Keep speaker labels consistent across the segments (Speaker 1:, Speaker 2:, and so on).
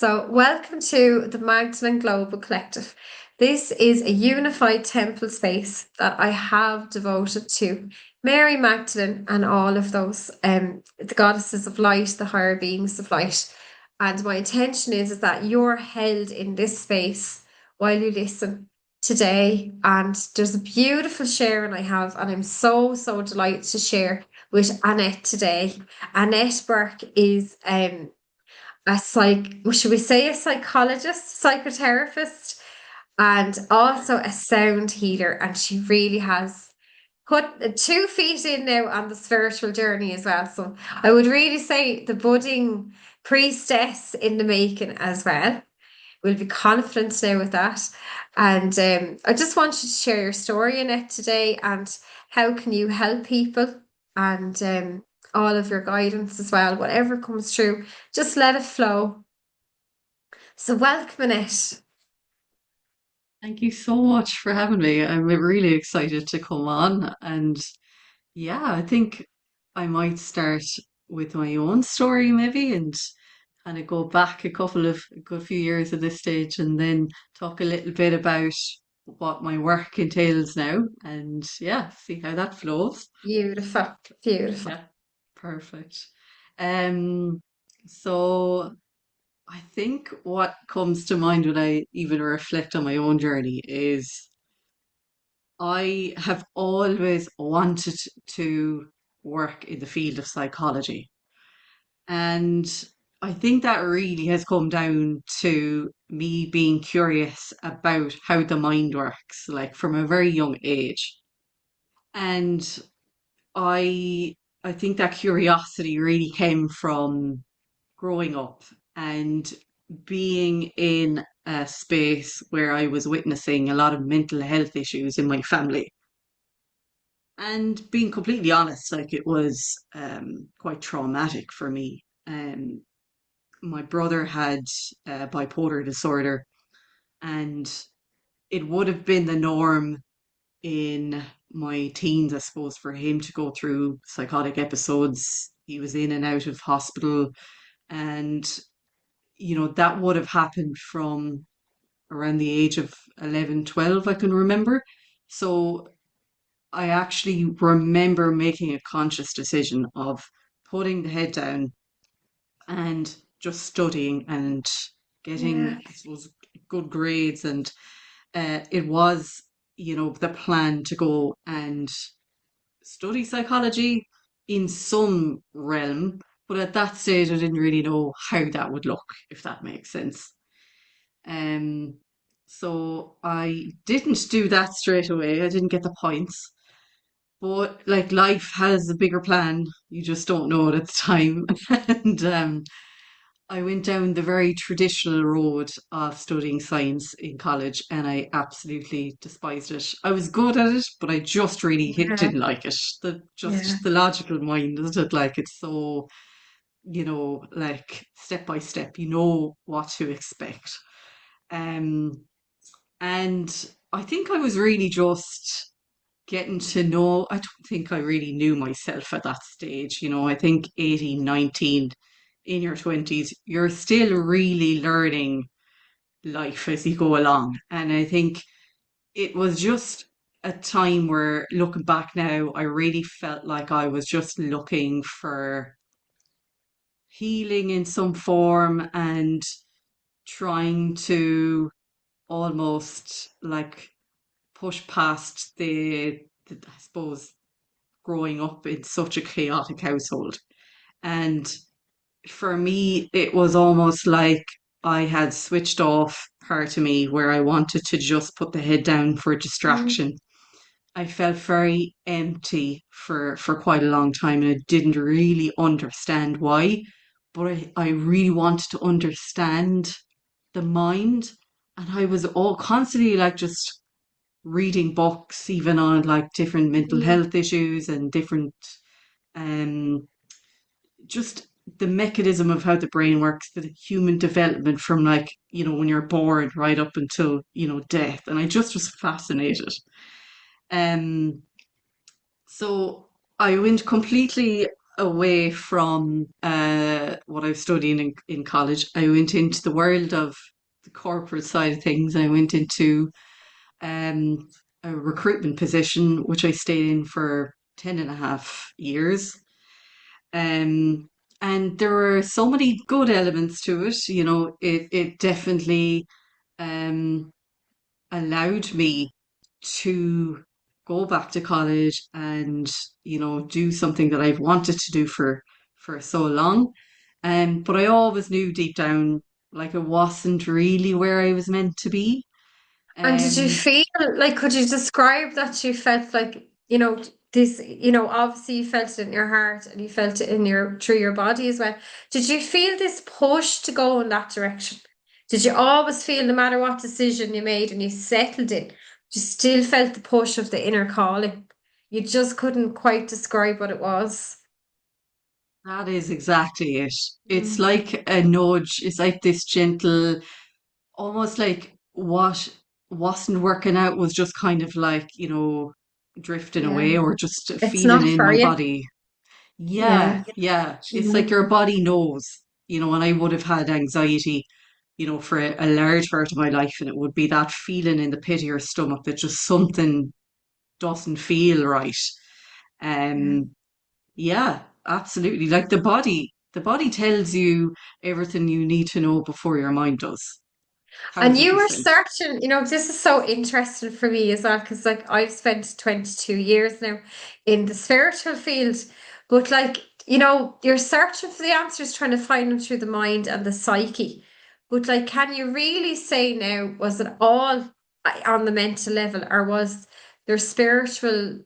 Speaker 1: So, welcome to the Magdalene Global Collective. This is a unified temple space that I have devoted to Mary Magdalene and all of those the goddesses of light, the higher beings of light. And my intention is that you're held in this space while you listen today. And there's a beautiful sharing I have, and I'm so delighted to share with Annette today. Annette Burke is should we say a psychologist, psychotherapist, and also a sound healer. And she really has put 2 feet in now on the spiritual journey as well. So I would really say the budding priestess in the making as well. We'll be confident now with that. And I just want you to share your story in it today and how can you help people and all of your guidance as well, whatever comes through, just let it flow. So welcome it.
Speaker 2: Thank you so much for having me. I'm really excited to come on. And yeah, I think I might start with my own story maybe and kind of go back a good few years at this stage and then talk a little bit about what my work entails now and yeah, see how that flows.
Speaker 1: Beautiful, beautiful.
Speaker 2: Yeah, perfect. Um, so I think what comes to mind when I even reflect on my own journey is I have always wanted to work in the field of psychology. And I think that really has come down to me being curious about how the mind works, like from a very young age. And I I think that curiosity really came from growing up and being in a space where I was witnessing a lot of mental health issues in my family. And being completely honest, like it was quite traumatic for me. My brother had bipolar disorder, and it would have been the norm in my teens, I suppose, for him to go through psychotic episodes. He was in and out of hospital, and that would have happened from around the age of 11, 12. I can remember. So I actually remember making a conscious decision of putting the head down and just studying and
Speaker 1: Yeah.
Speaker 2: getting, I suppose, good grades. And it was, the plan to go and study psychology in some realm. But at that stage, I didn't really know how that would look, if that makes sense. Um, so I didn't do that straight away. I didn't get the points. But like life has a bigger plan, you just don't know it at the time. And I went down the very traditional road of studying science in college, and I absolutely despised it. I was good at it, but I just really
Speaker 1: Yeah.
Speaker 2: didn't like it.
Speaker 1: Yeah.
Speaker 2: Just the logical mind, isn't it? Like it's so, like step by step, you know what to expect. Um, and I think I was really just getting to know, I don't think I really knew myself at that stage. I think 18, 19, in your 20s, you're still really learning life as you go along. And I think it was just a time where, looking back now, I really felt like I was just looking for healing in some form and trying to almost like push past I suppose, growing up in such a chaotic household. And for me, it was almost like I had switched off part of me where I wanted to just put the head down for
Speaker 1: Mm.
Speaker 2: distraction. I felt very empty for quite a long time and I didn't really understand why. But I really wanted to understand the mind. And I was all constantly like just reading books, even on like different mental
Speaker 1: Mm.
Speaker 2: health issues and different um just the mechanism of how the brain works, the human development from like, when you're born right up until, death. And I just was fascinated. Um so I went completely away from what I was studying in college. I went into the world of the corporate side of things. I went into um, a recruitment position, which I stayed in for 10.5 years. Um, and there were so many good elements to it. It definitely um, allowed me to go back to college and, do something that I've wanted to do for so long. But I always knew deep down, like, it wasn't really where I was meant to be.
Speaker 1: And did you
Speaker 2: Um,
Speaker 1: feel like, could you describe that you felt like, this, obviously you felt it in your heart and you felt it in through your body as well. Did you feel this push to go in that direction? Did you always feel no matter what decision you made and you settled in, you still felt the push of the inner calling? You just couldn't quite describe what it was.
Speaker 2: that is exactly it. It's
Speaker 1: Mm.
Speaker 2: like a nudge. It's like this gentle, almost like what wasn't working out was just kind of like, drifting
Speaker 1: Yeah.
Speaker 2: away or just
Speaker 1: It's
Speaker 2: feeling
Speaker 1: not
Speaker 2: in
Speaker 1: for
Speaker 2: my
Speaker 1: you.
Speaker 2: body. Yeah,
Speaker 1: Yeah.
Speaker 2: yeah. It's like
Speaker 1: Mhm.
Speaker 2: your body knows, and I would have had anxiety, for a large part of my life, and it would be that feeling in the pit of your stomach that just something doesn't feel right.
Speaker 1: Yeah.
Speaker 2: Um, yeah, absolutely. Like the body tells you everything you need to know before your mind does.
Speaker 1: And
Speaker 2: Thousand
Speaker 1: you were
Speaker 2: percent.
Speaker 1: searching, this is so interesting for me as well, because like I've spent 22 years now in the spiritual field, but like, you're searching for the answers, trying to find them through the mind and the psyche. But like, can you really say now, was it all on the mental level, or was there spiritual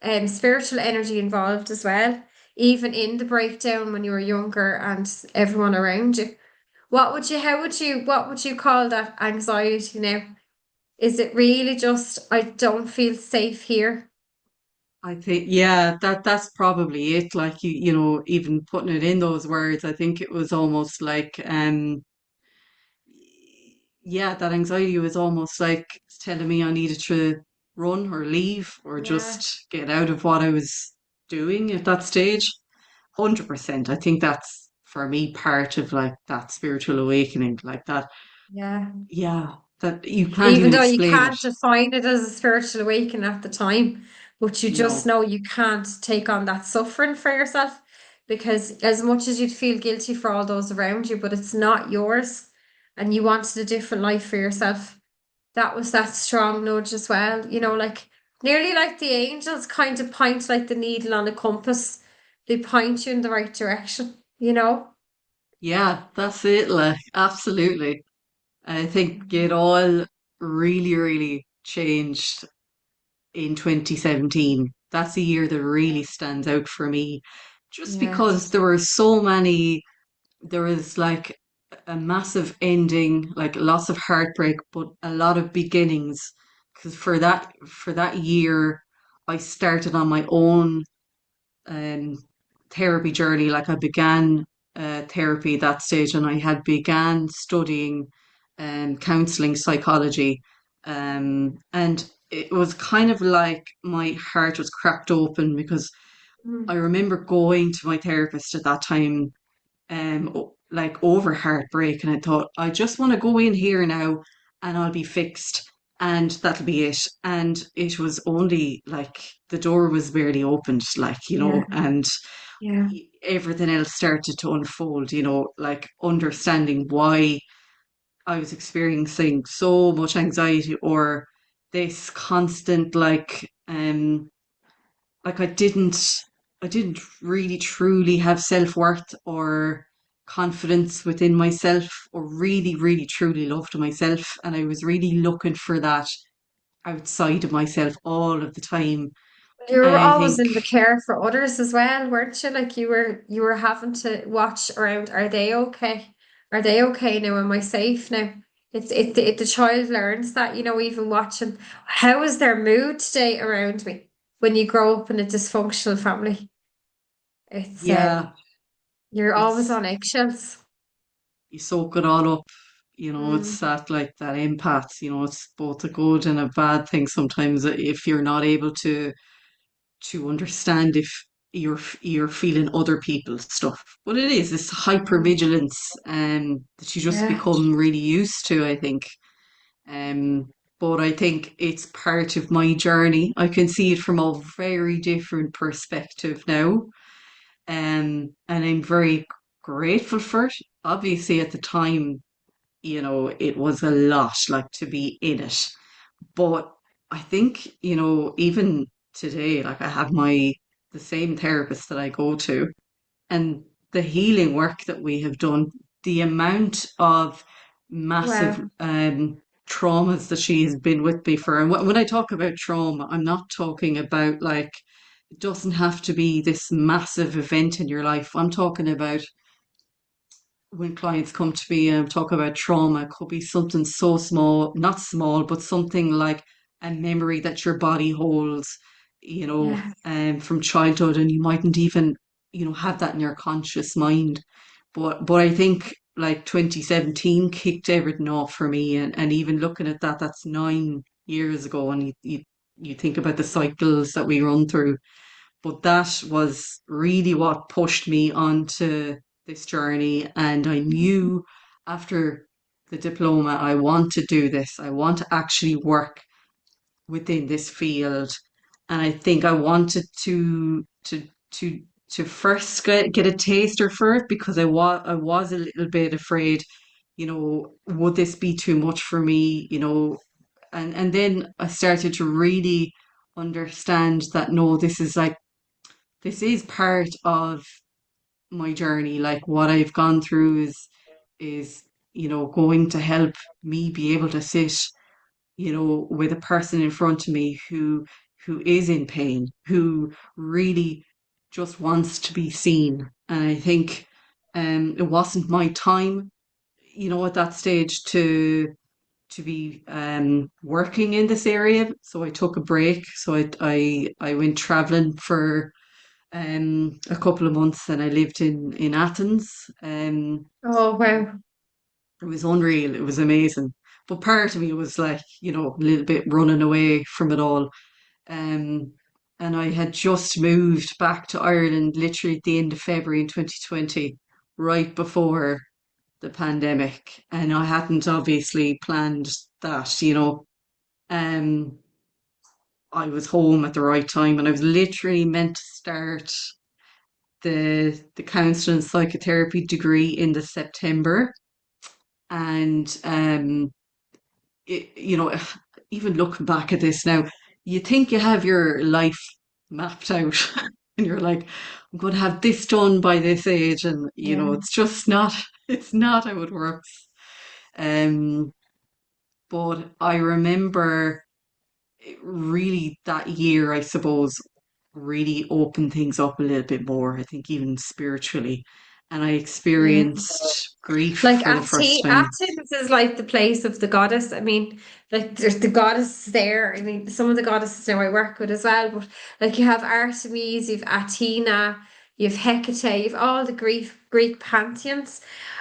Speaker 1: energy involved as well, even in the breakdown when you were younger and everyone around you? What would you call that anxiety now? Is it really just, I don't feel safe here?
Speaker 2: I think, yeah, that's probably it. Like even putting it in those words, I think it was almost like, yeah, that anxiety was almost like telling me I needed to run or leave or
Speaker 1: Yeah,
Speaker 2: just get out of what I was doing at that stage. 100%. I think that's for me part of like that spiritual awakening, like that.
Speaker 1: yeah.
Speaker 2: Yeah, that you can't
Speaker 1: Even
Speaker 2: even
Speaker 1: though you
Speaker 2: explain it.
Speaker 1: can't define it as a spiritual awakening at the time, but you just
Speaker 2: No.
Speaker 1: know you can't take on that suffering for yourself because as much as you'd feel guilty for all those around you, but it's not yours and you wanted a different life for yourself. That was that strong nudge as well, like nearly like the angels kind of point like the needle on a compass. They point you in the right direction.
Speaker 2: Yeah, that's it. Like, absolutely. I think it all really, really changed in 2017. That's a year that really stands out for me, just
Speaker 1: Yeah.
Speaker 2: because there was like a massive ending, like lots of heartbreak, but a lot of beginnings. Because for that year, I started on my own um, therapy journey. Like I began therapy at that stage, and I had began studying counseling psychology, and it was kind of like my heart was cracked open because I
Speaker 1: Mm.
Speaker 2: remember going to my therapist at that time, like over heartbreak, and I thought I just want to go in here now, and I'll be fixed. And that'll be it. And it was only like the door was barely opened, like,
Speaker 1: Yeah.
Speaker 2: and
Speaker 1: Yeah.
Speaker 2: everything else started to unfold, like understanding why I was experiencing so much anxiety or this constant like I didn't really truly have self-worth or confidence within myself or really, really truly loved myself. And I was really looking for that outside of myself all of the time.
Speaker 1: You
Speaker 2: And
Speaker 1: were
Speaker 2: I
Speaker 1: always
Speaker 2: think,
Speaker 1: in the care for others as well, weren't you? Like you were having to watch around. Are they okay? Are they okay now? Am I safe now? The child learns that, even watching. How is their mood today around me when you grow up in a dysfunctional family? It's
Speaker 2: yeah,
Speaker 1: you're always
Speaker 2: it's,
Speaker 1: on eggshells.
Speaker 2: you soak it all up. It's
Speaker 1: Mm.
Speaker 2: that empath, it's both a good and a bad thing sometimes if you're not able to understand you're feeling other people's stuff. But it is this
Speaker 1: Mm.
Speaker 2: hypervigilance that you just
Speaker 1: Yeah.
Speaker 2: become really used to, I think. Um, but I think it's part of my journey. I can see it from a very different perspective now. And I'm very grateful for it. Obviously, at the time, it was a lot like to be in it. But I think, even today, like I have the same therapist that I go to, and the healing work that we have done, the amount of massive
Speaker 1: Well,
Speaker 2: traumas that she has been with me for. And when I talk about trauma, I'm not talking about like, it doesn't have to be this massive event in your life. I'm talking about when clients come to me and talk about trauma, it could be something so small, not small, but something like a memory that your body holds,
Speaker 1: yeah.
Speaker 2: from childhood, and you mightn't even, have that in your conscious mind. But I think like 2017 kicked everything off for me, and even looking at that, that's 9 years ago, and you think about the cycles that we run through. But that was really what pushed me onto this journey. And I knew after the diploma, I want to do this. I want to actually work within this field. And I think I wanted to to first get a taster for it because I was a little bit afraid, would this be too much for me, and then I started to really understand that no, this is part of my journey. Like what I've gone through is going to help me be able to sit, with a person in front of me who is in pain, who really just wants to be seen. And I think it wasn't my time, at that stage to be working in this area. So I took a break. So I went traveling for a couple of months, and I lived in Athens.
Speaker 1: Oh, wow.
Speaker 2: It was unreal. It was amazing. But part of me was like, a little bit running away from it all. Um, and I had just moved back to Ireland literally at the end of February in 2020, right before the pandemic. And I hadn't obviously planned that. Um, I was home at the right time, and I was literally meant to start the counseling and psychotherapy degree in the September. And even looking back at this now, you think you have your life mapped out, and you're like, I'm going to have this done by this age, and
Speaker 1: Yeah.
Speaker 2: it's just not. It's not how it works. Um, but I remember really that year, I suppose, really opened things up a little bit more. I think even spiritually, and I
Speaker 1: Yeah.
Speaker 2: experienced grief
Speaker 1: Like
Speaker 2: for the first time.
Speaker 1: Athens is like the place of the goddess. I mean, like there's the goddess there. I mean, some of the goddesses now I work with as well, but like you have Artemis, you've Athena, you've Hecate, you've all the Greek pantheons,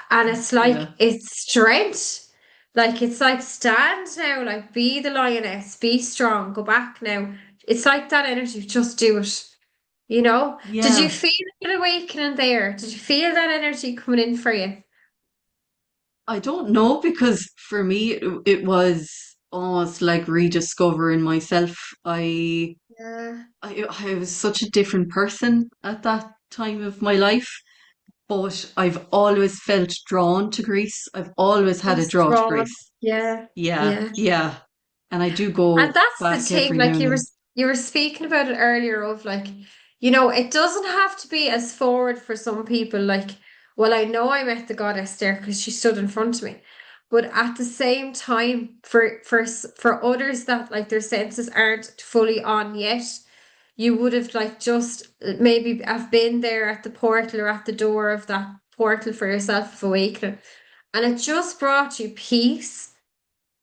Speaker 1: and it's like
Speaker 2: Yeah,
Speaker 1: it's strength. Like it's like stand now, like be the lioness, be strong, go back now. It's like that energy, just do it. You know? Did you
Speaker 2: yeah.
Speaker 1: feel an awakening there? Did you feel that energy coming in for you?
Speaker 2: I don't know because for me it was almost like rediscovering myself.
Speaker 1: Yeah.
Speaker 2: I was such a different person at that time of my life, but I've always felt drawn to Greece. I've always had a
Speaker 1: Just
Speaker 2: draw to
Speaker 1: drawn.
Speaker 2: Greece.
Speaker 1: Yeah.
Speaker 2: Yeah,
Speaker 1: Yeah.
Speaker 2: yeah. And I do
Speaker 1: And
Speaker 2: go
Speaker 1: that's the
Speaker 2: back
Speaker 1: thing,
Speaker 2: every now
Speaker 1: like
Speaker 2: and then.
Speaker 1: you were speaking about it earlier of like, it doesn't have to be as forward for some people, like, well, I know I met the goddess there because she stood in front of me. But at the same time, for others that like their senses aren't fully on yet, you would have like just maybe have been there at the portal or at the door of that portal for yourself of awakening. And it just brought you peace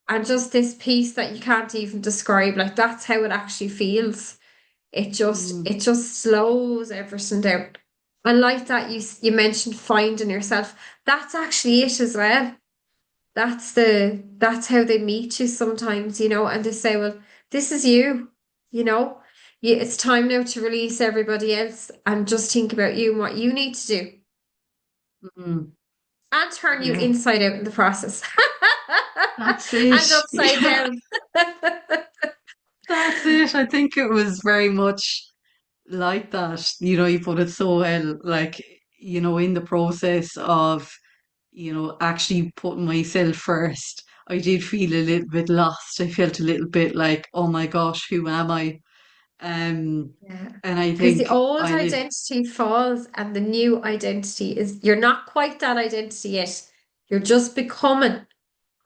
Speaker 1: and just this peace that you can't even describe. Like that's how it actually feels.
Speaker 2: Mm,
Speaker 1: It just slows everything down. And like that you mentioned finding yourself. That's actually it as well. That's how they meet you sometimes, and they say, well, this is you, you know. it's time now to release everybody else and just think about you and what you need to do
Speaker 2: Mm,
Speaker 1: and turn you
Speaker 2: yeah,
Speaker 1: inside out in the process
Speaker 2: that's
Speaker 1: and
Speaker 2: it.
Speaker 1: upside
Speaker 2: Yeah,
Speaker 1: down.
Speaker 2: that's it. I think it was very much like that. You put it so well. Like, in the process of, actually putting myself first, I did feel a little bit lost. I felt a little bit like, oh my gosh, who am I? Um,
Speaker 1: Yeah.
Speaker 2: and I
Speaker 1: Because the
Speaker 2: think
Speaker 1: old identity falls and the new identity is you're not quite that identity yet. You're just becoming.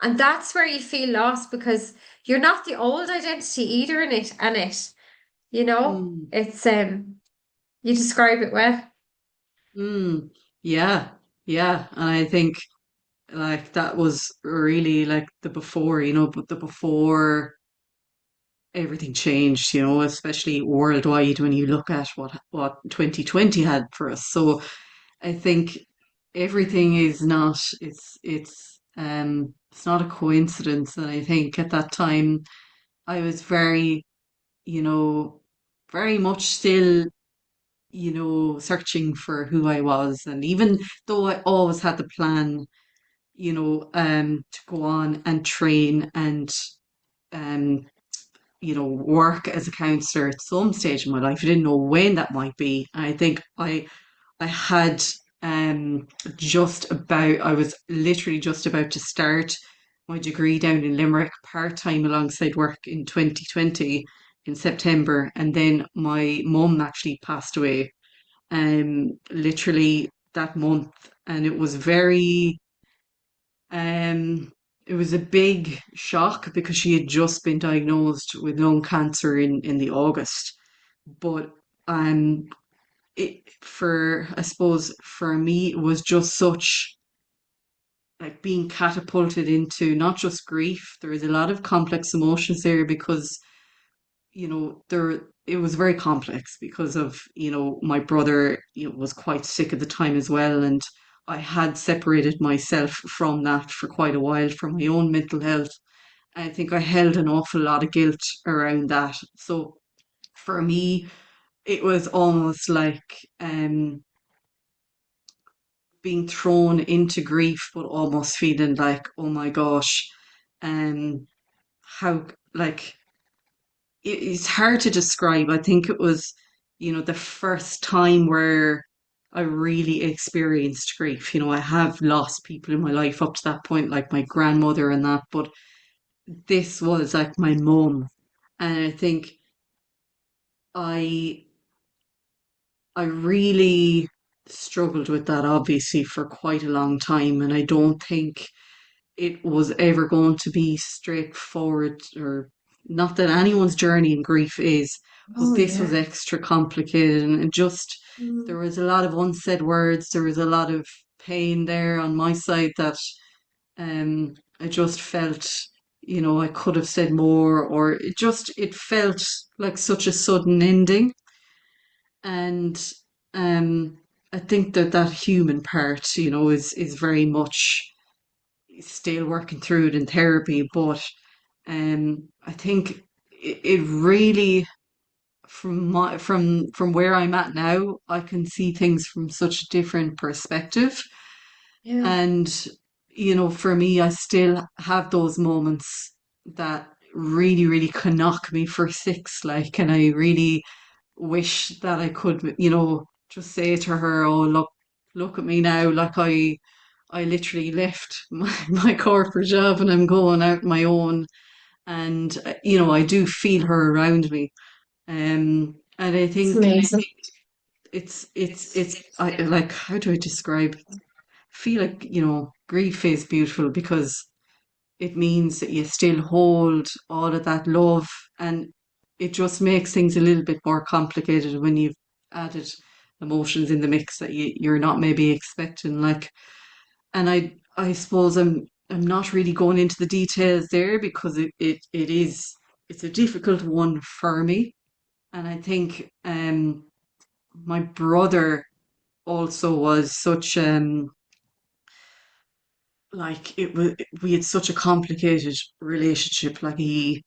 Speaker 1: And that's where you feel lost because you're not the old identity either in it and it. You know?
Speaker 2: mm,
Speaker 1: It's you describe it well.
Speaker 2: mm, yeah, yeah. And I think like that was really like the before, but the before everything changed, especially worldwide when you look at what 2020 had for us. So I think everything is not it's not a coincidence. And I think at that time I was very, you know, very much still, searching for who I was. And even though I always had the plan, to go on and train and um work as a counselor at some stage in my life. I didn't know when that might be. I think I had I was literally just about to start my degree down in Limerick part time alongside work in 2020 in September, and then my mum actually passed away literally that month, and um it was a big shock because she had just been diagnosed with lung cancer in the August. But um I suppose for me it was just such like being catapulted into not just grief. There is a lot of complex emotions there because there it was very complex because of my brother was quite sick at the time as well, and I had separated myself from that for quite a while for my own mental health. I think I held an awful lot of guilt around that. So for me it was almost like being thrown into grief, but almost feeling like, oh my gosh, um, how like it's hard to describe. I think it was, the first time where I really experienced grief. I have lost people in my life up to that point, like my grandmother and that, but this was like my mum, and I think I I really struggled with that obviously for quite a long time, and I don't think it was ever going to be straightforward, or not that anyone's journey in grief is, but
Speaker 1: Oh
Speaker 2: this was
Speaker 1: yeah.
Speaker 2: extra complicated, and just there
Speaker 1: Mm.
Speaker 2: was a lot of unsaid words, there was a lot of pain there on my side that I just felt I could have said more, or it felt like such a sudden ending. And I think that that human part is very much still working through it in therapy, but I think it really from where I'm at now, I can see things from such a different perspective.
Speaker 1: Yeah.
Speaker 2: And for me, I still have those moments that really, really can knock me for six, like, and I really wish that I could, just say to her, "Oh, look at me now! Like I literally left my corporate job and I'm going out my own." And I do feel her around me. And I
Speaker 1: It's
Speaker 2: think
Speaker 1: amazing.
Speaker 2: it's I like, how do I describe? Feel like grief is beautiful because it means that you still hold all of that love, and it just makes things a little bit more complicated when you've added emotions in the mix that you're not maybe expecting. Like, and I suppose I'm not really going into the details there because it's a difficult one for me. And I think my brother also was such like it was we had such a complicated relationship. Like he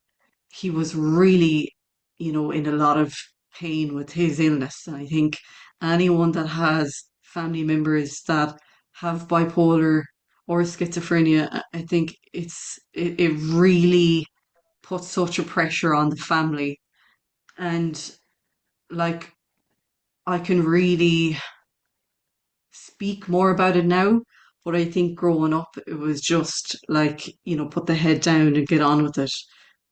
Speaker 2: was really, in a lot of pain with his illness. And I think anyone that has family members that have bipolar or schizophrenia, I think it really puts such a pressure on the family. And like I can really speak more about it now. But I think growing up, it was just like, put the head down and get on with it.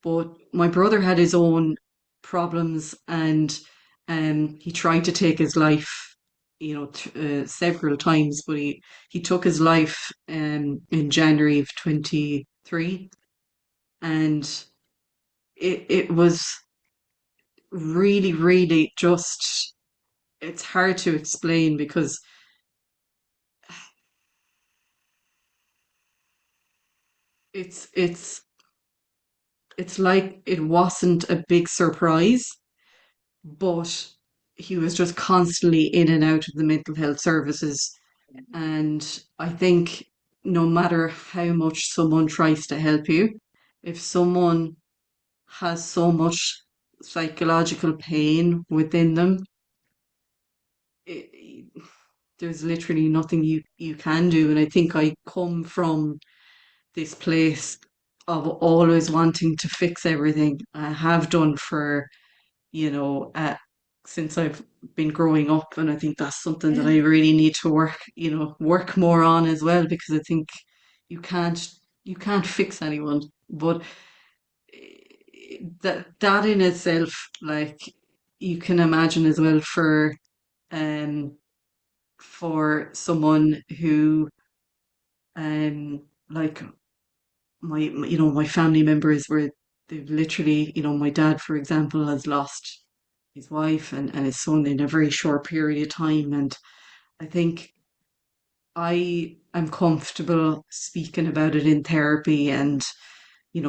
Speaker 2: But my brother had his own problems and he tried to take his life, several times, but he took his life in January of 23. And it was really, really just, it's hard to explain because it's it's it's like it wasn't a big surprise, but he was just constantly in and out of the mental health services. And I think no matter how much someone tries to help you, if someone has so much psychological pain within them, it, there's literally nothing you can do. And I think I come from this place of always wanting to fix everything. I have done for you know, since I've been growing up. And I think that's something that
Speaker 1: Yeah.
Speaker 2: I really need to work more on as well, because I think you can't, you can't fix anyone. But that in itself, like you can imagine as well um, for someone who, like my family members were, they've literally, my dad, for example, has lost his wife and his son in a very short period of time. And I think I am comfortable speaking about it in therapy and,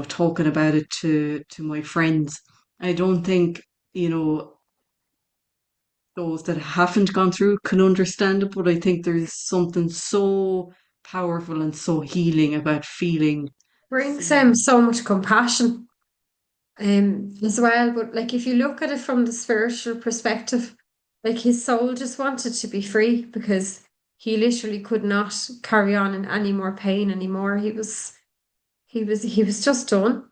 Speaker 2: talking about it to my friends. I don't think, you know, those that haven't gone through can understand it, but I think there's something so powerful and so healing about feeling
Speaker 1: Brings
Speaker 2: seen.
Speaker 1: so much compassion as well. But like if you look at it from the spiritual perspective, like his soul just wanted to be free because he literally could not carry on in any more pain anymore. He was just done.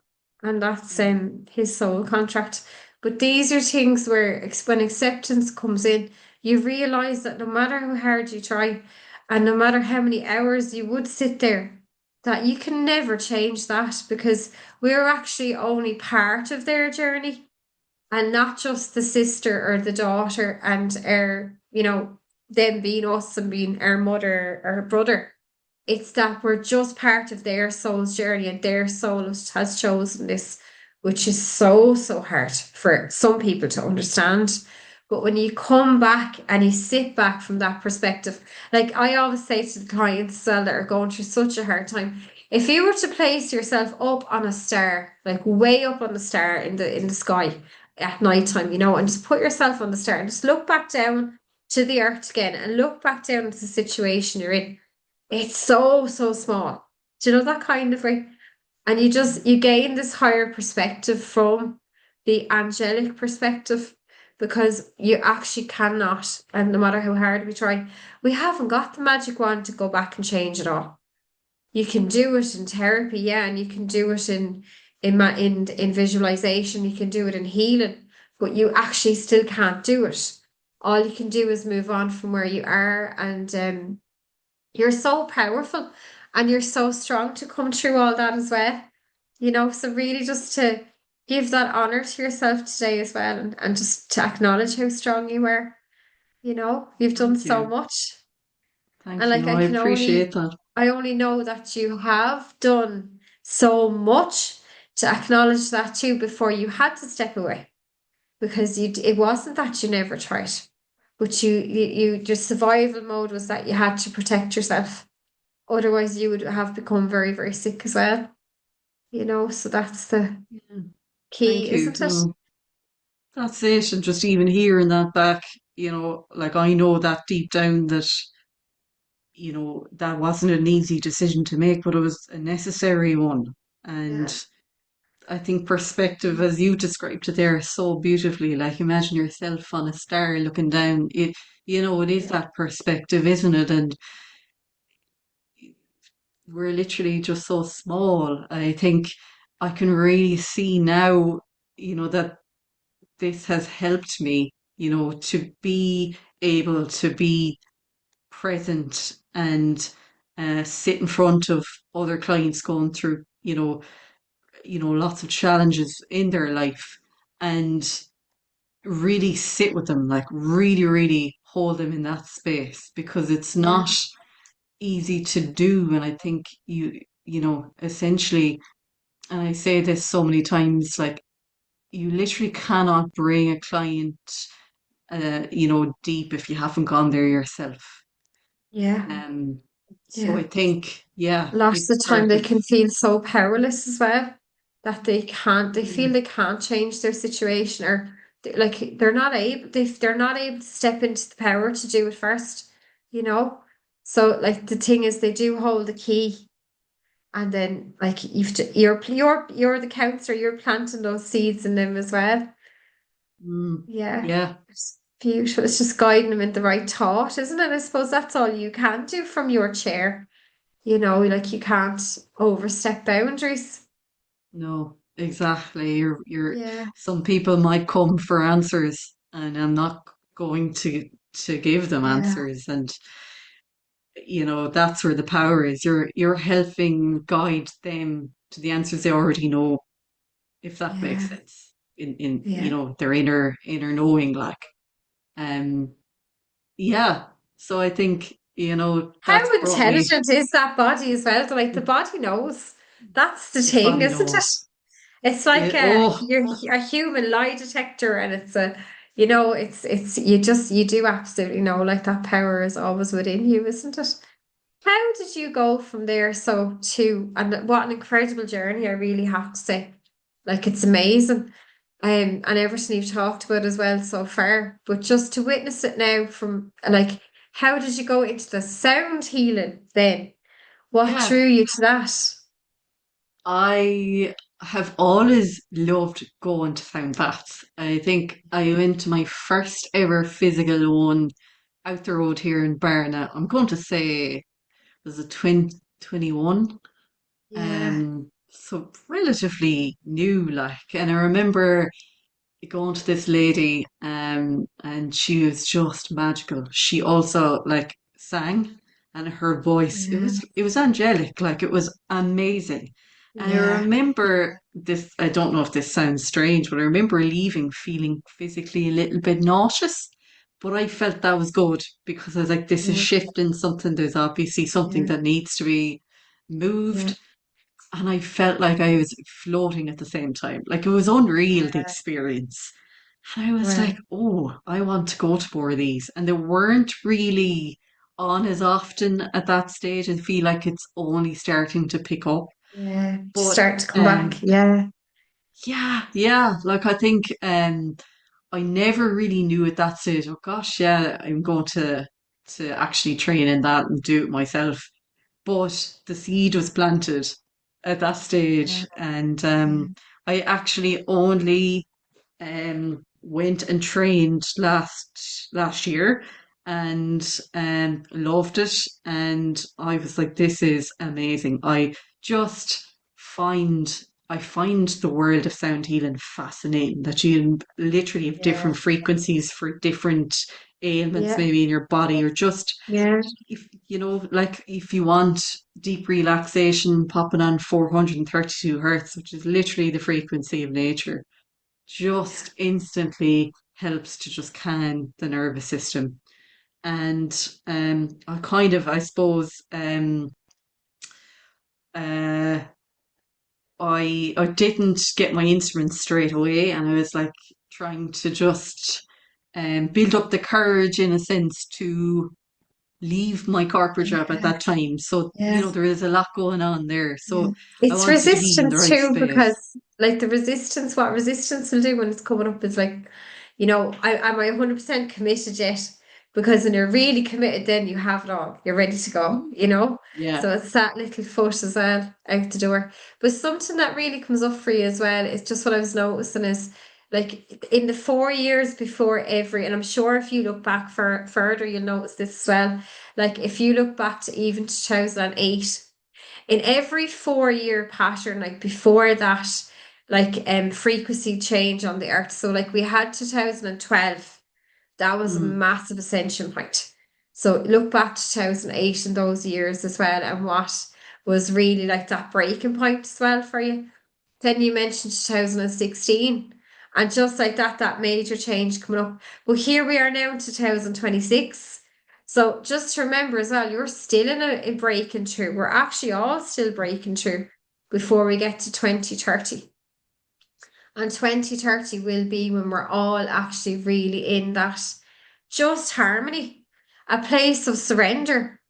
Speaker 1: And that's
Speaker 2: Mm.
Speaker 1: his soul contract. But these are things where when acceptance comes in, you realize that no matter how hard you try and no matter how many hours you would sit there, that you can never change that because we're actually only part of their journey and not just the sister or the daughter and them being us and being our mother or brother. It's that we're just part of their soul's journey and their soul has chosen this, which is so, so hard for some people to understand. But when you come back and you sit back from that perspective, like I always say to the clients as well that are going through such a hard time, if you were to place yourself up on a star, like way up on the star in the sky at night time, and just put yourself on the star and just look back down to the earth again and look back down at the situation you're in, it's so, so small. Do you know that kind of way? And you gain this higher perspective from the angelic perspective because you actually cannot, and no matter how hard we try, we haven't got the magic wand to go back and change it all. You can do it in therapy, yeah, and you can do it in visualization, you can do it in healing, but you actually still can't do it. All you can do is move on from where you are and you're so powerful and you're so strong to come through all that as well. So really just to give that honor to yourself today as well and just to acknowledge how strong you were. You've done
Speaker 2: Thank
Speaker 1: so
Speaker 2: you.
Speaker 1: much. And
Speaker 2: Thank
Speaker 1: like
Speaker 2: you.
Speaker 1: I
Speaker 2: I
Speaker 1: can
Speaker 2: appreciate
Speaker 1: only
Speaker 2: that.
Speaker 1: I only know that you have done so much to acknowledge that too before you had to step away. Because it wasn't that you never tried. But your survival mode was that you had to protect yourself. Otherwise, you would have become very, very sick as well. So that's the
Speaker 2: Yeah.
Speaker 1: key,
Speaker 2: Thank you.
Speaker 1: isn't it?
Speaker 2: That's it. And just even hearing that back, like I know that deep down that, that wasn't an easy decision to make, but it was a necessary one.
Speaker 1: Yeah.
Speaker 2: And I think perspective, as you described it there so beautifully, like imagine yourself on a star looking down. It is
Speaker 1: Yeah.
Speaker 2: that perspective, isn't it? And we're literally just so small. I think I can really see now, that this has helped me, to be able to be present and sit in front of other clients going through, lots of challenges in their life and really sit with them, like really, really hold them in that space because it's
Speaker 1: Yeah.
Speaker 2: not easy to do. And I think essentially, and I say this so many times, like you literally cannot bring a client, deep if you haven't gone there yourself.
Speaker 1: Yeah.
Speaker 2: So I
Speaker 1: Yeah.
Speaker 2: think, yeah,
Speaker 1: Lots
Speaker 2: it's
Speaker 1: of the time
Speaker 2: part
Speaker 1: they
Speaker 2: of,
Speaker 1: can feel so powerless as well that they feel
Speaker 2: mm,
Speaker 1: they can't change their situation or like they're not able to step into the power to do it first, you know? So like the thing is they do hold the key and then like you're the counselor, you're planting those seeds in them as well.
Speaker 2: mm,
Speaker 1: Yeah.
Speaker 2: yeah,
Speaker 1: It's beautiful. It's just guiding them in the right thought, isn't it? I suppose that's all you can do from your chair. Like you can't overstep boundaries.
Speaker 2: no, exactly.
Speaker 1: Yeah,
Speaker 2: Some people might come for answers and I'm not going to give them
Speaker 1: yeah,
Speaker 2: answers. And that's where the power is. You're helping guide them to the answers they already know, if that makes
Speaker 1: yeah,
Speaker 2: sense. In
Speaker 1: yeah.
Speaker 2: their inner knowing, like um yeah. So I think that's
Speaker 1: How
Speaker 2: brought me.
Speaker 1: intelligent is that body as well? So, like the body knows. That's the
Speaker 2: The
Speaker 1: thing,
Speaker 2: body
Speaker 1: isn't it?
Speaker 2: knows.
Speaker 1: It's like
Speaker 2: Oh
Speaker 1: you're a human lie detector, and it's you do absolutely know like that power is always within you, isn't it? How did you go from there and what an incredible journey, I really have to say. Like it's amazing. And everything you've talked about as well so far. But just to witness it now from like how did you go into the sound healing then? What
Speaker 2: yeah.
Speaker 1: drew you to that?
Speaker 2: I have always loved going to sound baths. I think I went to my first ever physical one out the road here in Barna. I'm going to say was it 2021?
Speaker 1: Yeah,
Speaker 2: So relatively new, like, and I remember going to this lady, and she was just magical. She also like sang, and her voice, it
Speaker 1: yeah,
Speaker 2: was it was angelic, like it was amazing. And I
Speaker 1: yeah,
Speaker 2: remember this, I don't know if this sounds strange, but I remember leaving feeling physically a little bit nauseous. But I felt that was good because I was like, this is
Speaker 1: yeah,
Speaker 2: shifting something. There's obviously something
Speaker 1: yeah,
Speaker 2: that needs to be
Speaker 1: yeah,
Speaker 2: moved. And I felt like I was floating at the same time. Like it was unreal, the
Speaker 1: yeah.
Speaker 2: experience. And I was
Speaker 1: Well,
Speaker 2: like, oh, I want to go to more of these. And they weren't really on as often at that stage. I feel like it's only starting to pick up.
Speaker 1: yeah.
Speaker 2: But
Speaker 1: Start to come back. Yeah,
Speaker 2: yeah, yeah. Like I think I never really knew at that stage, oh gosh, yeah, I'm going to actually train in that and do it myself. But the seed was planted at that
Speaker 1: yeah,
Speaker 2: stage, and
Speaker 1: yeah,
Speaker 2: I actually only went and trained last year and loved it, and I was like, this is amazing. Just find I find the world of sound healing fascinating, that you literally have
Speaker 1: yeah,
Speaker 2: different frequencies for different ailments
Speaker 1: yeah,
Speaker 2: maybe in your body, or just
Speaker 1: yeah,
Speaker 2: if like if you want deep relaxation, popping on 432 hertz, which is literally the frequency of nature, just instantly helps to just calm the nervous system. And I suppose, uh, I didn't get my instruments straight away, and I was like trying to just build up the courage in a sense to leave my corporate job at
Speaker 1: yeah,
Speaker 2: that time. So,
Speaker 1: yeah.
Speaker 2: there is a lot going on there.
Speaker 1: Yeah.
Speaker 2: So I
Speaker 1: It's
Speaker 2: wanted to be in the
Speaker 1: resistance
Speaker 2: right
Speaker 1: too,
Speaker 2: space.
Speaker 1: because like what resistance will do when it's coming up is like, am I 100% committed yet? Because when you're really committed, then you have it all. You're ready to go, you know?
Speaker 2: Yeah.
Speaker 1: So it's that little foot as well out the door. But something that really comes up for you as well is just what I was noticing is like in the 4 years before every, and I'm sure if you look back for further, you'll notice this as well. Like if you look back to even 2008, in every 4 year pattern, like before that, like frequency change on the earth. So like we had 2012, that was a
Speaker 2: Mm.
Speaker 1: massive ascension point. So look back to 2008 and those years as well, and what was really like that breaking point as well for you. Then you mentioned 2016, and just like that, that major change coming up. But here we are now in 2026. So just remember as well, you're still in a breaking through. We're actually all still breaking through before we get to 2030. And 2030 will be when we're all actually really in that just harmony, a place of surrender.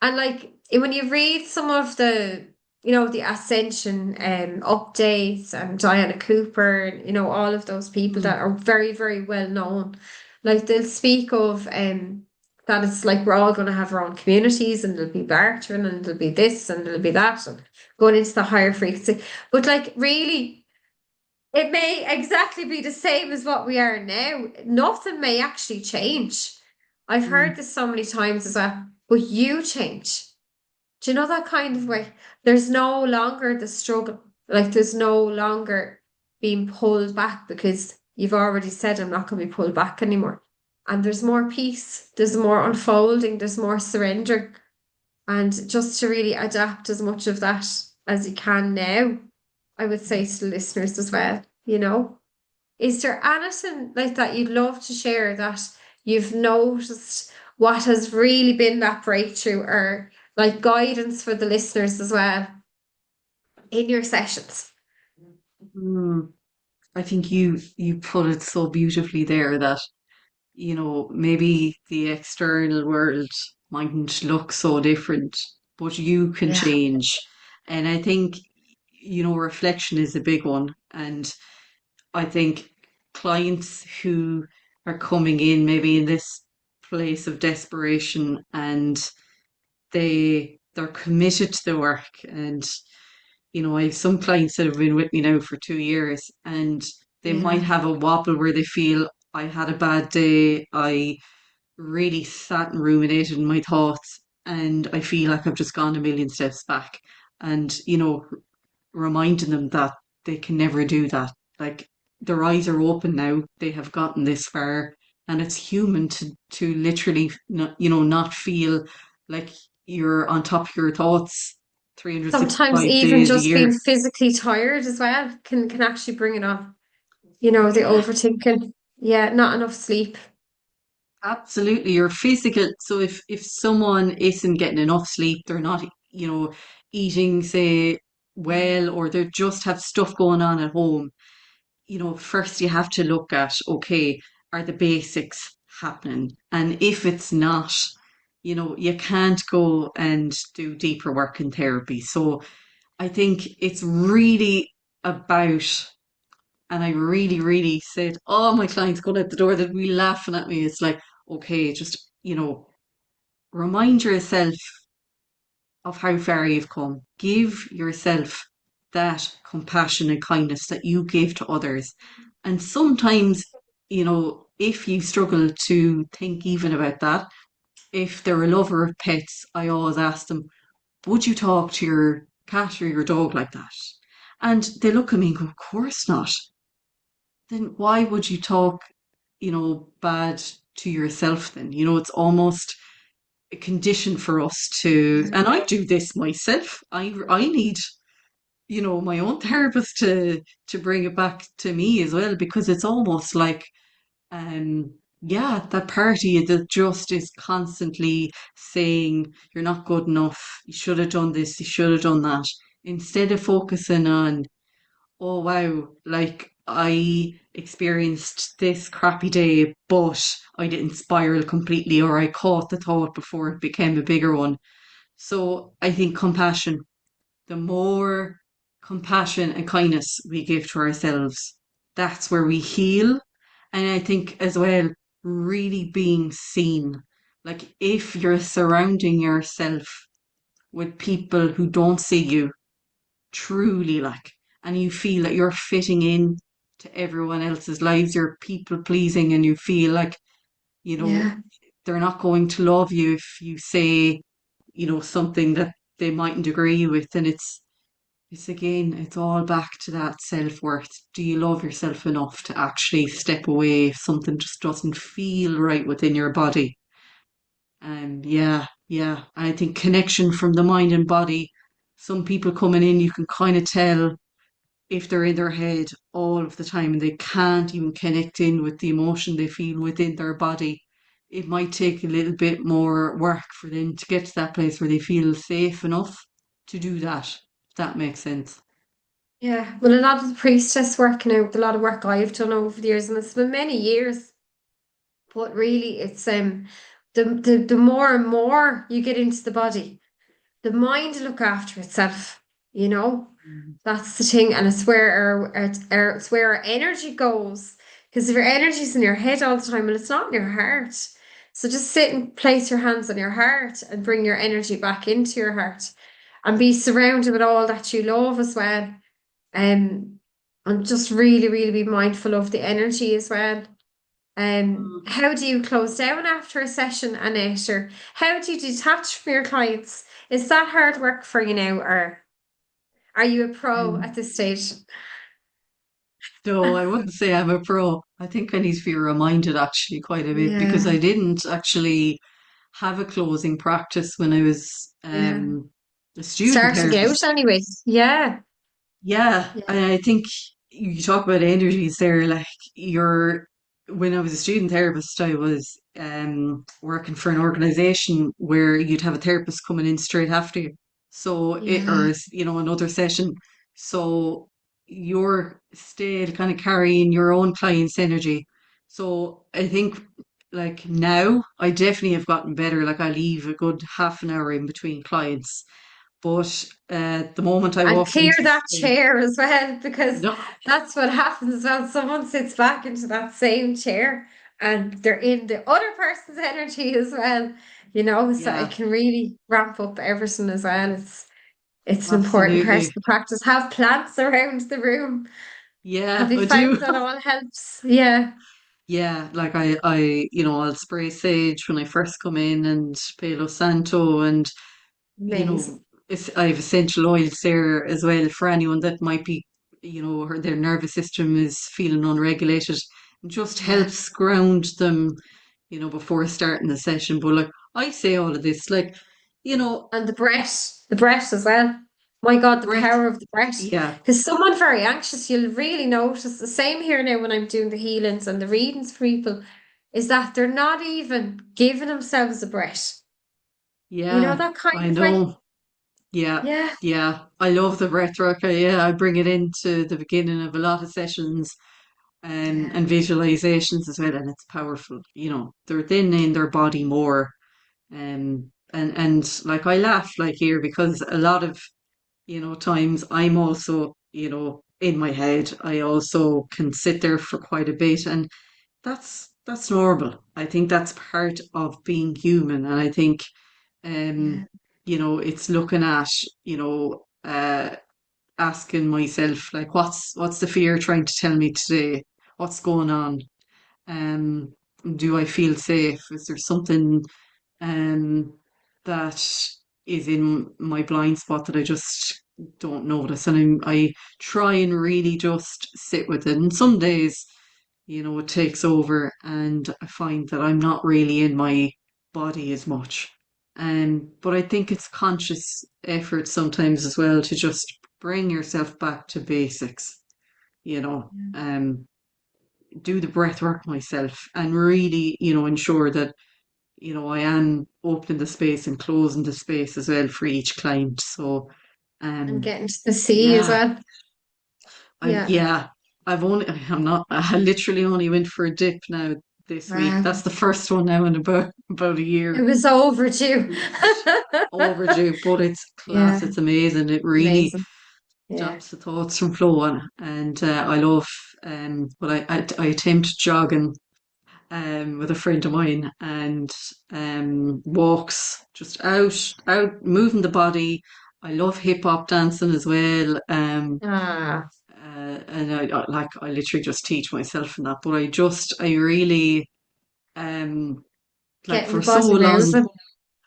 Speaker 1: And like when you read some of the Ascension updates and Diana Cooper, and all of those people
Speaker 2: Mm.
Speaker 1: that are very, very well known, like they'll speak of that it's like we're all going to have our own communities and there'll be bartering and there'll be this and there'll be that and going into the higher frequency. But like really it may exactly be the same as what we are now. Nothing may actually change. I've
Speaker 2: Mm.
Speaker 1: heard this so many times as well, but you change. Do you know that kind of way? There's no longer the struggle. Like there's no longer being pulled back because you've already said I'm not going to be pulled back anymore. And there's more peace, there's more unfolding, there's more surrender. And just to really adapt as much of that as you can now, I would say to the listeners as well, is there anything like that you'd love to share that you've noticed what has really been that breakthrough or like guidance for the listeners as well in your sessions?
Speaker 2: Mm. I think you put it so beautifully there that, maybe the external world mightn't look so different, but you can
Speaker 1: Yeah.
Speaker 2: change. And I think, reflection is a big one. And I think clients who are coming in maybe in this place of desperation and they're committed to the work, and I have some clients that have been with me now for 2 years, and they might
Speaker 1: Yeah.
Speaker 2: have a wobble where they feel I had a bad day, I really sat and ruminated in my thoughts, and I feel like I've just gone a million steps back. And, reminding them that they can never do that. Like their eyes are open now, they have gotten this far, and it's human to literally not feel like you're on top of your thoughts
Speaker 1: Sometimes
Speaker 2: 365
Speaker 1: even
Speaker 2: days a
Speaker 1: just
Speaker 2: year.
Speaker 1: being physically tired as well can actually bring it on. The
Speaker 2: Yeah,
Speaker 1: overthinking. Yeah, not enough sleep.
Speaker 2: absolutely. You're physical. So if someone isn't getting enough sleep, they're not, eating, say, well, or they just have stuff going on at home, first you have to look at, okay, are the basics happening? And if it's not, you can't go and do deeper work in therapy. So I think it's really about, and I really, really said, oh, my clients going out the door, they'll be laughing at me. It's like, okay, just, remind yourself of how far you've come. Give yourself that compassion and kindness that you give to others. And sometimes, if you struggle to think even about that, if they're a lover of pets, I always ask them, would you talk to your cat or your dog like that? And they look at me and go, of course not. Then why would you talk, bad to yourself then? It's almost a condition for us to, and I do this myself. I need, my own therapist to bring it back to me as well, because it's almost like, um yeah, that party that just is constantly saying you're not good enough, you should have done this, you should have done that, instead of focusing on, oh wow, like I experienced this crappy day, but I didn't spiral completely, or I caught the thought before it became a bigger one. So I think compassion, the more compassion and kindness we give to ourselves, that's where we heal. And I think as well, really being seen. Like if you're surrounding yourself with people who don't see you truly, like, and you feel that you're fitting in to everyone else's lives, you're people pleasing, and you feel like, you know,
Speaker 1: Yeah.
Speaker 2: they're not going to love you if you say, something that they mightn't agree with. And it's again, it's all back to that self-worth. Do you love yourself enough to actually step away if something just doesn't feel right within your body? And yeah, yeah. I think connection from the mind and body. Some people coming in, you can kind of tell if they're in their head all of the time and they can't even connect in with the emotion they feel within their body. It might take a little bit more work for them to get to that place where they feel safe enough to do that, if that makes sense.
Speaker 1: Yeah. Well, a lot of the priestess work now, a lot of work I've done over the years, and it's been many years, but really it's the more and more you get into the body, the mind will look after itself, you know?
Speaker 2: Mm.
Speaker 1: That's the thing, and it's where it's where our energy goes. Because if your energy's in your head all the time, well, it's not in your heart. So just sit and place your hands on your heart and bring your energy back into your heart, and be surrounded with all that you love as well. Um, and just really, really be mindful of the energy as well.
Speaker 2: Mm.
Speaker 1: How do you close down after a session, Annette, or how do you detach from your clients? Is that hard work for you now, or are you a pro at
Speaker 2: Um,
Speaker 1: this stage?
Speaker 2: no, I wouldn't say I'm a pro. I think I need to be reminded actually quite a bit because
Speaker 1: Yeah,
Speaker 2: I didn't actually have a closing practice when I was
Speaker 1: yeah.
Speaker 2: a student
Speaker 1: Starting out
Speaker 2: therapist.
Speaker 1: anyway. Yeah,
Speaker 2: Yeah,
Speaker 1: yeah,
Speaker 2: I think you talk about energies there. Like when I was a student therapist, I was working for an organization where you'd have a therapist coming in straight after you. So
Speaker 1: yeah.
Speaker 2: another session. So you're still kind of carrying your own client's energy. So I think like now I definitely have gotten better. Like I leave a good half an hour in between clients. But the moment I
Speaker 1: And
Speaker 2: walked
Speaker 1: clear
Speaker 2: into the
Speaker 1: that
Speaker 2: space,
Speaker 1: chair as well, because
Speaker 2: no,
Speaker 1: that's what happens when someone sits back into that same chair and they're in the other person's energy as well, so it
Speaker 2: yeah,
Speaker 1: can really ramp up everything as well. It's an important part of
Speaker 2: absolutely.
Speaker 1: the practice. Have plants around the room. Have
Speaker 2: Yeah,
Speaker 1: you
Speaker 2: I
Speaker 1: found
Speaker 2: do.
Speaker 1: that all helps? Yeah,
Speaker 2: Yeah, like I'll spray sage when I first come in and Palo Santo and, you know,
Speaker 1: amazing.
Speaker 2: I have essential oils there as well for anyone that might be, their nervous system is feeling unregulated. It just
Speaker 1: Yeah.
Speaker 2: helps ground them, before starting the session. But like I say all of this, like, you know,
Speaker 1: And the breath as well. My God, the
Speaker 2: breath,
Speaker 1: power of the breath.
Speaker 2: yeah,
Speaker 1: Because someone very anxious, you'll really notice the same here now when I'm doing the healings and the readings for people, is that they're not even giving themselves a breath.
Speaker 2: yeah,
Speaker 1: That kind
Speaker 2: I
Speaker 1: of way.
Speaker 2: know. Yeah,
Speaker 1: Yeah,
Speaker 2: yeah. I love the breathwork. Yeah, I bring it into the beginning of a lot of sessions
Speaker 1: yeah,
Speaker 2: and visualizations as well, and it's powerful. They're then in their body more. And like I laugh like here because a lot of, times I'm also, in my head. I also can sit there for quite a bit, and that's normal. I think that's part of being human, and I think
Speaker 1: yeah.
Speaker 2: um, it's looking at, asking myself like what's the fear trying to tell me today? What's going on? Um, do I feel safe? Is there something um that is in my blind spot that I just don't notice? And I try and really just sit with it. And some days, it takes over and I find that I'm not really in my body as much. But I think it's conscious effort sometimes as well to just bring yourself back to basics, you know,
Speaker 1: Yeah.
Speaker 2: um, do the breath work myself and really, ensure that, I am opening the space and closing the space as well for each client. So,
Speaker 1: And
Speaker 2: um,
Speaker 1: getting to the sea as
Speaker 2: yeah,
Speaker 1: well. Yeah.
Speaker 2: yeah, I'm not, I literally only went for a dip now this week.
Speaker 1: Wow.
Speaker 2: That's the first one now in about a
Speaker 1: It
Speaker 2: year.
Speaker 1: was overdue.
Speaker 2: Overdue, but it's class.
Speaker 1: Yeah.
Speaker 2: It's amazing. It really
Speaker 1: Amazing. Yeah.
Speaker 2: stops the thoughts from flowing. And I love, but I attempt jogging with a friend of mine, and walks just out moving the body. I love hip hop dancing as well.
Speaker 1: Ah,
Speaker 2: And I literally just teach myself in that, but I really like
Speaker 1: getting the
Speaker 2: for so
Speaker 1: body
Speaker 2: long.
Speaker 1: moving.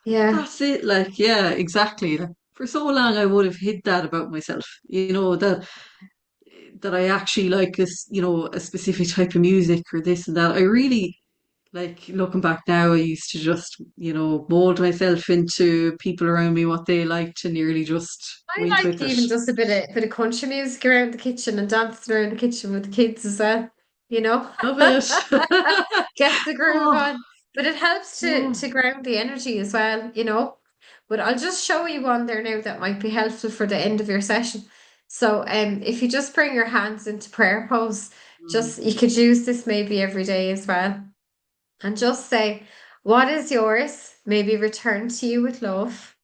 Speaker 1: Yeah.
Speaker 2: That's it. Like, yeah, exactly. Like, for so long, I would have hid that about myself. That I actually like this, a specific type of music or this and that. I really like looking back now. I used to just, mold myself into people around me what they liked and nearly just
Speaker 1: I
Speaker 2: went
Speaker 1: like
Speaker 2: with it.
Speaker 1: even just a bit of country music around the kitchen and dancing around the kitchen with the kids as well, you know.
Speaker 2: Love it.
Speaker 1: Gets the groove
Speaker 2: Oh,
Speaker 1: on. But it helps to
Speaker 2: yeah.
Speaker 1: to ground the energy as well, you know. But I'll just show you one there now that might be helpful for the end of your session. So if you just bring your hands into prayer pose,
Speaker 2: Mm,
Speaker 1: just you could use this maybe every day as well. And just say, what is yours? Maybe return to you with love.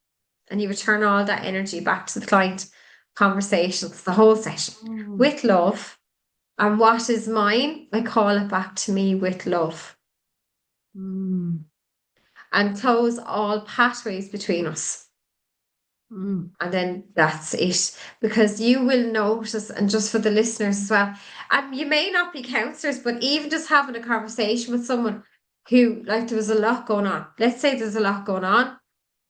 Speaker 1: And you return all that energy back to the client conversations, the whole session
Speaker 2: mm,
Speaker 1: with love. And what is mine? I call it back to me with love
Speaker 2: mm,
Speaker 1: and close all pathways between us.
Speaker 2: mm,
Speaker 1: And then that's it. Because you will notice, and just for the listeners as well, and you may not be counselors, but even just having a conversation with someone who, like, there was a lot going on. Let's say there's a lot going on,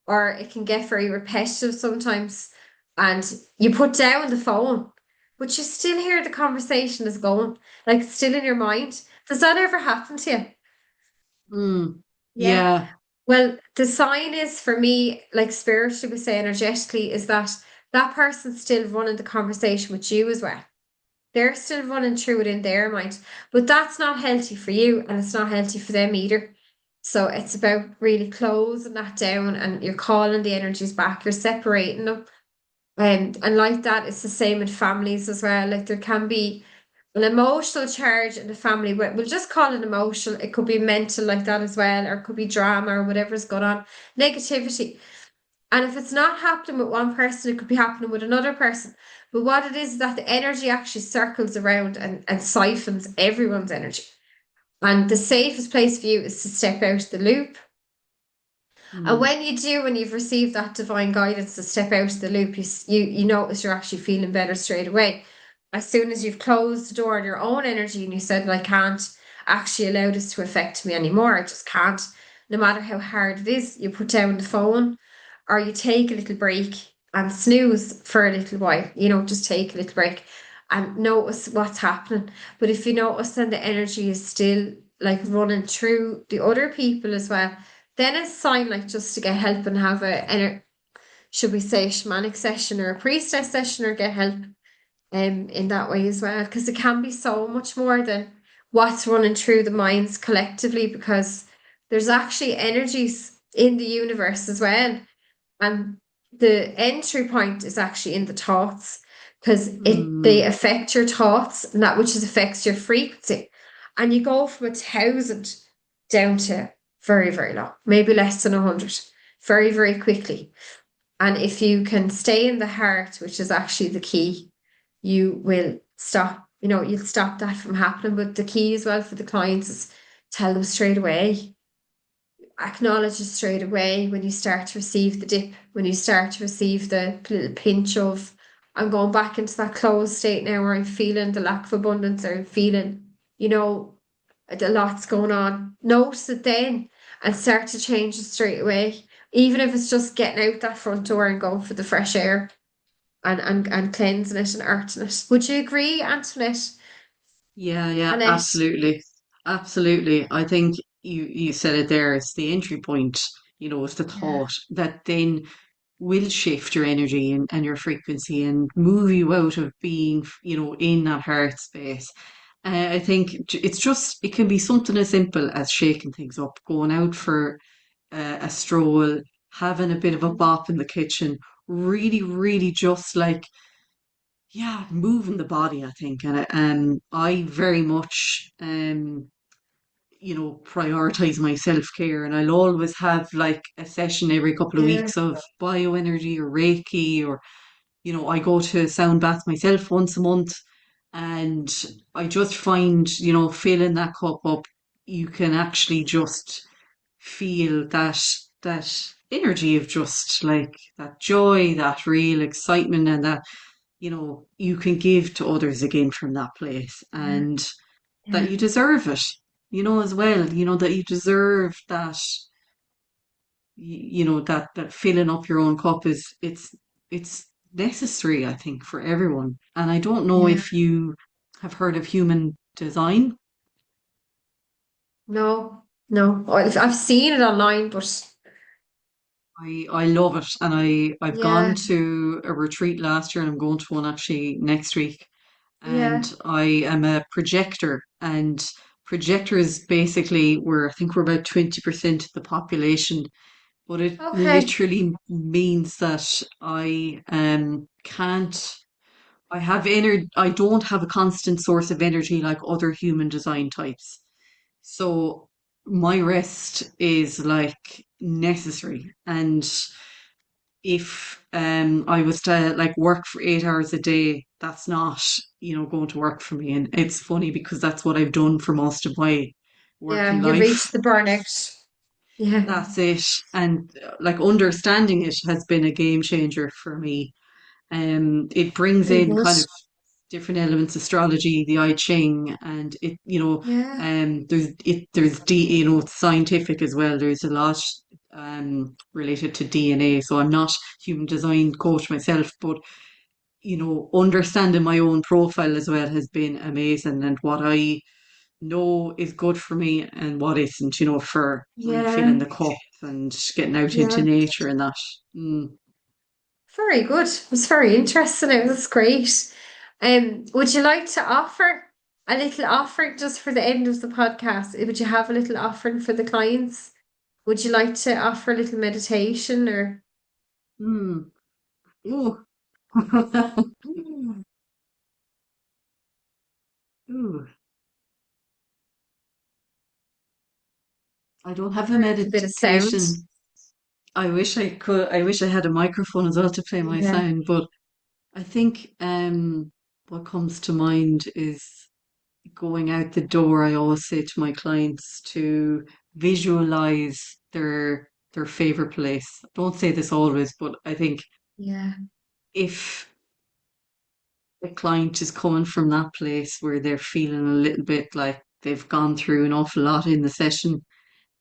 Speaker 1: or it can get very repetitive sometimes. And you put down the phone, but you still hear the conversation is going, like, it's still in your mind. Does that ever happen to you?
Speaker 2: mm.
Speaker 1: Yeah.
Speaker 2: Yeah.
Speaker 1: Well, the sign is for me, like spiritually, we say energetically, is that that person's still running the conversation with you as well. They're still running through it in their mind, but that's not healthy for you and it's not healthy for them either. So it's about really closing that down and you're calling the energies back, you're separating them. And like that, it's the same in families as well. Like there can be an emotional charge in the family, but we'll just call it emotional. It could be mental like that as well, or it could be drama or whatever's going on, negativity. And if it's not happening with one person, it could be happening with another person. But what it is that the energy actually circles around and siphons everyone's energy. And the safest place for you is to step out of the loop and
Speaker 2: Mm,
Speaker 1: when you do, when you've received that divine guidance to step out of the loop, you notice you're actually feeling better straight away. As soon as you've closed the door on your own energy and you said, "Well, I can't actually allow this to affect me anymore. I just can't." No matter how hard it is, you put down the phone or you take a little break and snooze for a little while. Just take a little break and notice what's happening. But if you notice then the energy is still like running through the other people as well, then it's a sign like just to get help and have should we say, shamanic session or a priestess session or get help in that way as well. Because it can be so much more than what's running through the minds collectively because there's actually energies in the universe as well. And the entry point is actually in the thoughts because they
Speaker 2: mm.
Speaker 1: affect your thoughts and that which affects your frequency. And you go from 1,000 down to very, very low, maybe less than 100, very, very quickly. And if you can stay in the heart, which is actually the key, you will stop, you'll stop that from happening. But the key as well for the clients is tell them straight away, acknowledge it straight away when you start to receive the dip, when you start to receive the little pinch of, I'm going back into that closed state now where I'm feeling the lack of abundance or I'm feeling, you know, a lot's going on. Notice it then and start to change it straight away. Even if it's just getting out that front door and going for the fresh air and cleansing it and earthing it. Would you agree, Antoinette?
Speaker 2: Yeah, yeah,
Speaker 1: Annette?
Speaker 2: absolutely. Absolutely. I think you said it there. It's the entry point, it's the
Speaker 1: Yeah.
Speaker 2: thought that then will shift your energy and your frequency and move you out of being, in that heart space. I think it can be something as simple as shaking things up, going out for a stroll, having a bit of a
Speaker 1: Mhm.
Speaker 2: bop in the kitchen, really, really just like, yeah, moving the body, I think. And I very much, prioritize my self-care, and I'll always have like a session every couple of
Speaker 1: Yeah.
Speaker 2: weeks of bioenergy or Reiki, or I go to a sound bath myself once a month, and I just find filling that cup up you can actually just feel that energy of just like that joy, that real excitement, and that you can give to others again from that place,
Speaker 1: Yeah.
Speaker 2: and that
Speaker 1: Yeah.
Speaker 2: you deserve it, as well, that you deserve that, that filling up your own cup it's necessary, I think, for everyone. And I don't know
Speaker 1: Yeah.
Speaker 2: if you have heard of human design.
Speaker 1: No, no. I've seen it online, but
Speaker 2: I love it, and I've gone
Speaker 1: yeah,
Speaker 2: to a retreat last year, and I'm going to one actually next week.
Speaker 1: yeah.
Speaker 2: And I am a projector, and projectors basically, I think we're about 20% of the population, but it
Speaker 1: Okay.
Speaker 2: literally means that can't I don't have a constant source of energy like other human design types. So my rest is like necessary. And if I was to like work for 8 hours a day, that's not, going to work for me. And it's funny because that's what I've done for most of my
Speaker 1: Yeah,
Speaker 2: working
Speaker 1: you
Speaker 2: life.
Speaker 1: reached the burnout. Yeah.
Speaker 2: That's it. And like understanding it has been a game changer for me. It brings
Speaker 1: Very
Speaker 2: in
Speaker 1: good.
Speaker 2: kind of different elements, astrology, the I Ching, and
Speaker 1: Yeah.
Speaker 2: there's it's scientific as well. There's a lot related to DNA. So I'm not human design coach myself, but understanding my own profile as well has been amazing, and what I know is good for me and what isn't, for
Speaker 1: Yeah.
Speaker 2: refilling the cup and getting out into
Speaker 1: Yeah.
Speaker 2: nature and that. Mm.
Speaker 1: Very good. It was very interesting. It was great. Would you like to offer a little offering just for the end of the podcast? Would you have a little offering for the clients? Would you like to offer a little meditation or
Speaker 2: Mm. Ooh. Ooh. I don't have a
Speaker 1: or a little bit of sound?
Speaker 2: meditation. I wish I could. I wish I had a microphone as well to play my
Speaker 1: Yeah.
Speaker 2: sound, but I think what comes to mind is going out the door. I always say to my clients to visualize their favorite place. I don't say this always, but I think
Speaker 1: Yeah.
Speaker 2: if the client is coming from that place where they're feeling a little bit like they've gone through an awful lot in the session,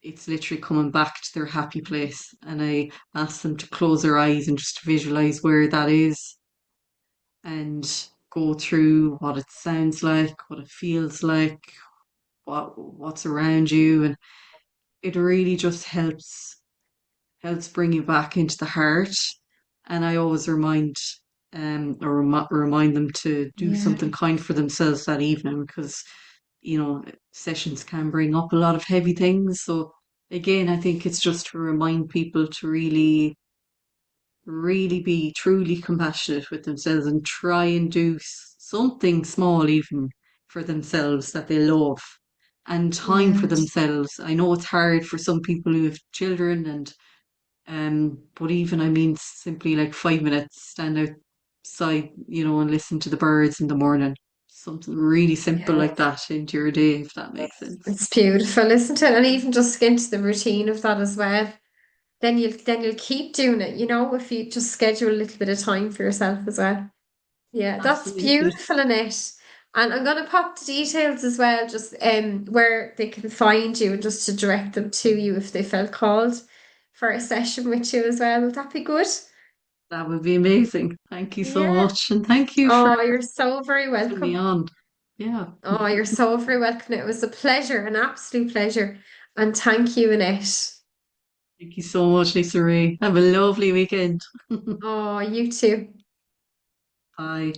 Speaker 2: it's literally coming back to their happy place. And I ask them to close their eyes and just visualize where that is, and go through what it sounds like, what it feels like, what's around you. And it really just helps bring you back into the heart. And I always remind them to do
Speaker 1: Yeah.
Speaker 2: something kind for themselves that evening, because sessions can bring up a lot of heavy things. So again, I think it's just to remind people to really, really be truly compassionate with themselves and try and do something small even for themselves that they love, and time for
Speaker 1: Yeah.
Speaker 2: themselves. I know it's hard for some people who have children, and but even, I mean, simply like 5 minutes, stand outside, and listen to the birds in the morning. Something really simple
Speaker 1: Yeah.
Speaker 2: like that into your day, if that makes sense.
Speaker 1: It's beautiful, isn't it? And even just get into the routine of that as well. Then you'll keep doing it, if you just schedule a little bit of time for yourself as well. Yeah, that's
Speaker 2: Absolutely.
Speaker 1: beautiful, Annette. And I'm gonna pop the details as well, just where they can find you and just to direct them to you if they felt called for a session with you as well. Would that be good?
Speaker 2: That would be amazing. Thank you so
Speaker 1: Yeah.
Speaker 2: much. And thank you for
Speaker 1: Oh, you're so very
Speaker 2: having me
Speaker 1: welcome.
Speaker 2: on. Yeah.
Speaker 1: Oh, you're so very welcome. It was a pleasure, an absolute pleasure. And thank you, Annette.
Speaker 2: Thank you so much, Lisa Ray. Have a lovely weekend.
Speaker 1: Oh, you too.
Speaker 2: Bye.